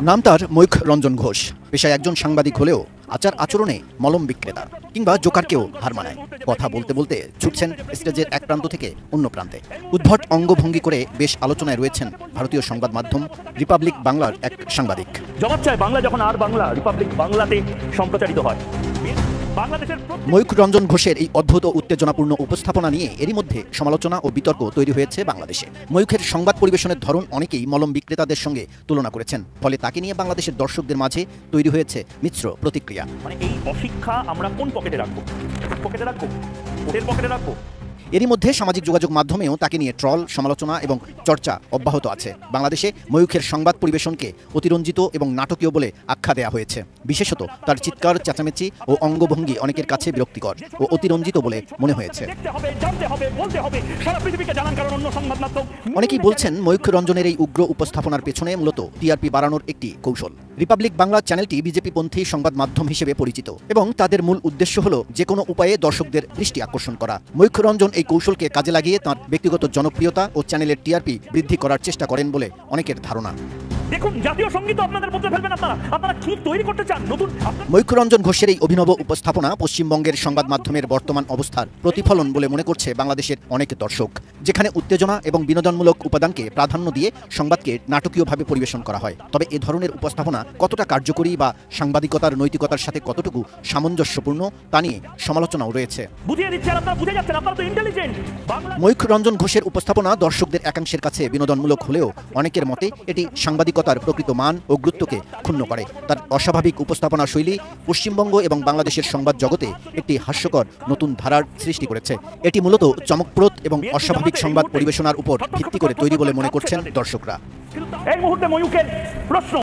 নাম তার ময়ূখ রঞ্জন ঘোষ। পেশায় একজন সাংবাদিক হলেও আচার আচরণে মলম বিক্রেতা কিংবা জোকারকেও হার মানায়। কথা বলতে বলতে ছুটছেন স্টেজের এক প্রান্ত থেকে অন্য প্রান্তে। উদ্ভট অঙ্গভঙ্গি করে বেশ আলোচনায় রয়েছেন ভারতীয় সংবাদ মাধ্যম রিপাবলিক বাংলার এক সাংবাদিক। জবাব চায় বাংলা যখন আর বাংলা রিপাবলিক বাংলাতে সম্প্রচারিত হয়। ময়ূখ রঞ্জন ঘোষের এই অদ্ভুত উত্তেজনাপূর্ণ উপস্থাপনা নিয়ে এরই মধ্যে সমালোচনা ও বিতর্ক তৈরি হয়েছে বাংলাদেশে। ময়ূখের সংবাদ পরিবেশনের ধরন অনেকেই মলম বিক্রেতাদের সঙ্গে তুলনা করেছেন। ফলে তাকে নিয়ে বাংলাদেশের দর্শকদের মাঝে তৈরি হয়েছে মিশ্র প্রতিক্রিয়া। মানে এই অশিক্ষা আমরা কোন পকেটে রাখবো? পকেটে রাখবো, ওদের পকেটে রাখবো। এরই মধ্যে সামাজিক যোগাযোগ মাধ্যমেও তাকে নিয়ে ট্রল, সমালোচনা এবং চর্চা অব্যাহত আছে। বাংলাদেশে ময়ূখের সংবাদ পরিবেশনকে অতিরঞ্জিত এবং নাটকীয় বলে আখ্যা দেওয়া হয়েছে। বিশেষত তার চিৎকার, চেঁচামেচি ও অঙ্গভঙ্গি অনেকের কাছে বিরক্তিকর ও অতিরঞ্জিত বলে মনে হয়েছে। অনেকেই বলছেন ময়ূখ রঞ্জনের এই উগ্র উপস্থাপনার পেছনে মূলত টিআরপি বাড়ানোর একটি কৌশল। রিপাবলিক বাংলা চ্যানেলটি বিজেপিপন্থী সংবাদ মাধ্যম হিসেবে পরিচিত এবং তাদের মূল উদ্দেশ্য হল যে কোনো উপায়ে দর্শকদের দৃষ্টি আকর্ষণ করা। ময়ূখ রঞ্জন এই কৌশলকে কাজে লাগিয়ে তাঁর ব্যক্তিগত জনপ্রিয়তা ও চ্যানেলের টিআরপি বৃদ্ধি করার চেষ্টা করেন বলে অনেকের ধারণা। দেখুন, জাতীয় সঙ্গীত আপনাদের মধ্যে ফেলবেন আপনারা কি তৈরি করতে চান নতুন? ময়ূখ রঞ্জন ঘোষের এই অভিনব উপস্থাপনা পশ্চিমবঙ্গের সংবাদ মাধ্যমের বর্তমান অবস্থার প্রতিফলন বলে মনে করছে বাংলাদেশের অনেক দর্শক, যেখানে উত্তেজনা এবং বিনোদনমূলক উপাদানকে প্রাধান্য দিয়ে সংবাদকে নাটকীয়ভাবে পরিবেশন করা হয়। তবে এ ধরনের উপস্থাপনা কতটা কার্যকরী বা সাংবাদিকতার নৈতিকতার সাথে কতটুকু সামঞ্জস্যপূর্ণ তা নিয়ে সমালোচনাও রয়েছে। ময়ূখ রঞ্জন ঘোষের উপস্থাপনা দর্শকদের একাংশের কাছে বিনোদনমূলক হলেও অনেকের মতে এটি সাংবাদিকতার প্রকৃত মান ও গুরুত্বকে ক্ষুণ্ণ করে। তার অস্বাভাবিক উপস্থাপনা শৈলী পশ্চিমবঙ্গ এবং বাংলাদেশের সংবাদ জগতে একটি হাস্যকর নতুন ধারার সৃষ্টি করেছে। এটি মূলত চমকপ্রদ এবং অস্বাভাবিক সংবাদ পরিবেশনার উপর ভিত্তি করে তৈরি বলে মনে করছেন দর্শকরা। এই মুহূর্তে ময়ূখের প্রশ্ন